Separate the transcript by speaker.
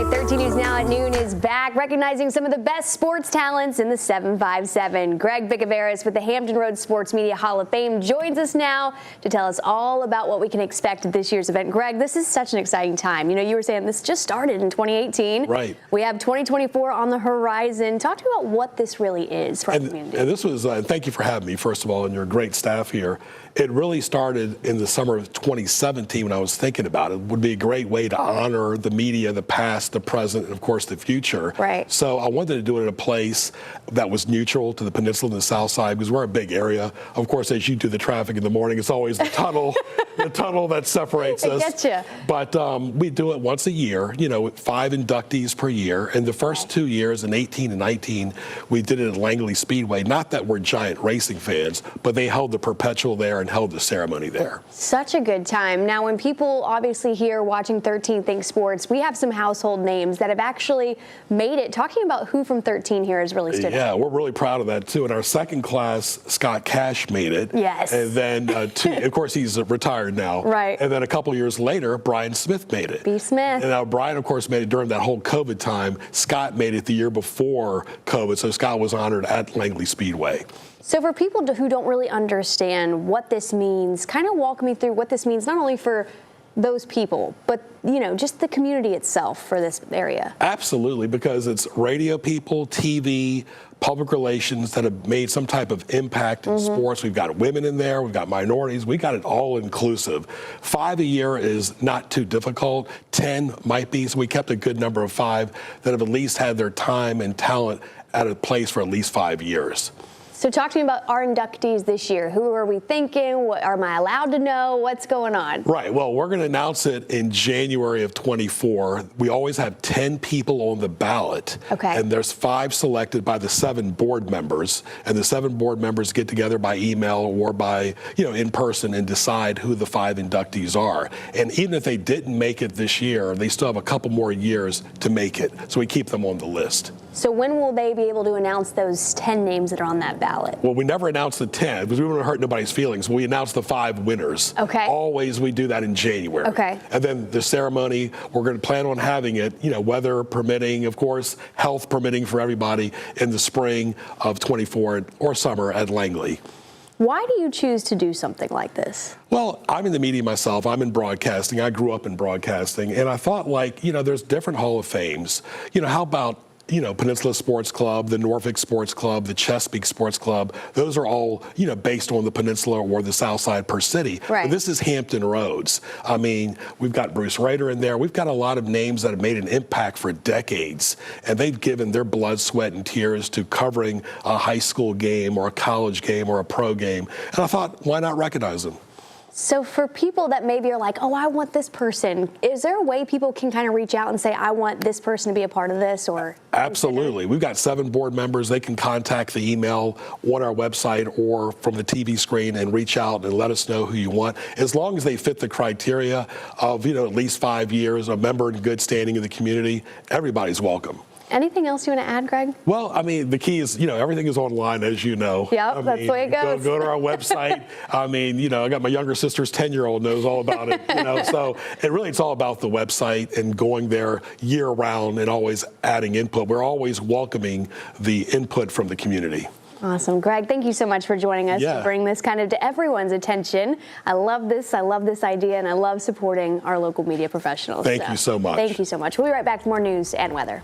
Speaker 1: right, 13 News Now at noon is back, recognizing some of the best sports talents in the 757. Greg Vicaveras with the Hampton Roads Sports Media Hall of Fame joins us now to tell us all about what we can expect at this year's event. Greg, this is such an exciting time. You know, you were saying this just started in 2018.
Speaker 2: Right.
Speaker 1: We have 2024 on the horizon. Talk to me about what this really is for our community.
Speaker 2: And this was, thank you for having me, first of all, and your great staff here. It really started in the summer of 2017 when I was thinking about it. It would be a great way to honor the media, the past, the present, and of course the future.
Speaker 1: Right.
Speaker 2: So I wanted to do it in a place that was neutral to the peninsula and the south side because we're a big area. Of course, as you do the traffic in the morning, it's always the tunnel, the tunnel that separates us.
Speaker 1: I get you.
Speaker 2: But we do it once a year, you know, 5 inductees per year. And the first 2 years, in 18 and 19, we did it at Langley Speedway. Not that we're giant racing fans, but they held the perpetual there and held the ceremony there.
Speaker 1: Such a good time. Now, when people obviously here watching 13 Think Sports, we have some household names that have actually made it. Talking about who from 13 here has really stood out.
Speaker 2: Yeah, we're really proud of that, too. In our second class, Scott Cash made it.
Speaker 1: Yes.
Speaker 2: And then, of course, he's retired now.
Speaker 1: Right.
Speaker 2: And then a couple years later, Brian Smith made it.
Speaker 1: B. Smith.
Speaker 2: And now Brian, of course, made it during that whole COVID time. Scott made it the year before COVID, so Scott was honored at Langley Speedway.
Speaker 1: So for people who don't really understand what this means, kind of walk me through what this means, not only for those people, but, you know, just the community itself for this area.
Speaker 2: Absolutely, because it's radio people, TV, public relations that have made some type of impact in sports. We've got women in there, we've got minorities, we got it all inclusive. 5 a year is not too difficult, 10 might be, so we kept a good number of 5 that have at least had their time and talent at a place for at least 5 years.
Speaker 1: So talk to me about our inductees this year. Who are we thinking? What am I allowed to know? What's going on?
Speaker 2: Right. Well, we're going to announce it in January of 24. We always have 10 people on the ballot.
Speaker 1: Okay.
Speaker 2: And there's 5 selected by the 7 board members. And the 7 board members get together by email or by, in person and decide who the 5 inductees are. And even if they didn't make it this year, they still have a couple more years to make it. So we keep them on the list.
Speaker 1: So when will they be able to announce those 10 names that are on that ballot?
Speaker 2: Well, we never announce the 10 because we don't want to hurt nobody's feelings. We announce the 5 winners.
Speaker 1: Okay.
Speaker 2: Always we do that in January.
Speaker 1: Okay.
Speaker 2: And then the ceremony, we're going to plan on having it, weather permitting, of course, health permitting for everybody in the spring of 24 or summer at Langley.
Speaker 1: Why do you choose to do something like this?
Speaker 2: Well, I'm in the media myself. I'm in broadcasting. I grew up in broadcasting. And I thought, there's different Hall of Fames. How about Peninsula Sports Club, the Norfolk Sports Club, the Chesapeake Sports Club. Those are all, based on the peninsula or the south side per city.
Speaker 1: Right.
Speaker 2: But this is Hampton Roads. I mean, we've got Bruce Rader in there. We've got a lot of names that have made an impact for decades. And they've given their blood, sweat, and tears to covering a high school game or a college game or a pro game. And I thought, why not recognize them?
Speaker 1: So for people that maybe are like, oh, I want this person, is there a way people can kind of reach out and say, I want this person to be a part of this? Or
Speaker 2: Absolutely. We've got 7 board members. They can contact the email on our website or from the TV screen and reach out and let us know who you want. As long as they fit the criteria of, at least 5 years, a member in good standing in the community, everybody's welcome.
Speaker 1: Anything else you want to add, Greg?
Speaker 2: Well, I mean, the key is, everything is online, as you know.
Speaker 1: Yep, that's the way it goes.
Speaker 2: Go to our website. I mean, I got my younger sister's 10-year-old knows all about it, So it's all about the website and going there year round and always adding input. We're always welcoming the input from the community.
Speaker 1: Awesome. Greg, thank you so much for joining us to bring this kind of to everyone's attention. I love this. I love this idea, and I love supporting our local media professionals.
Speaker 2: Thank you so much.
Speaker 1: Thank you so much. We'll be right back with more news and weather.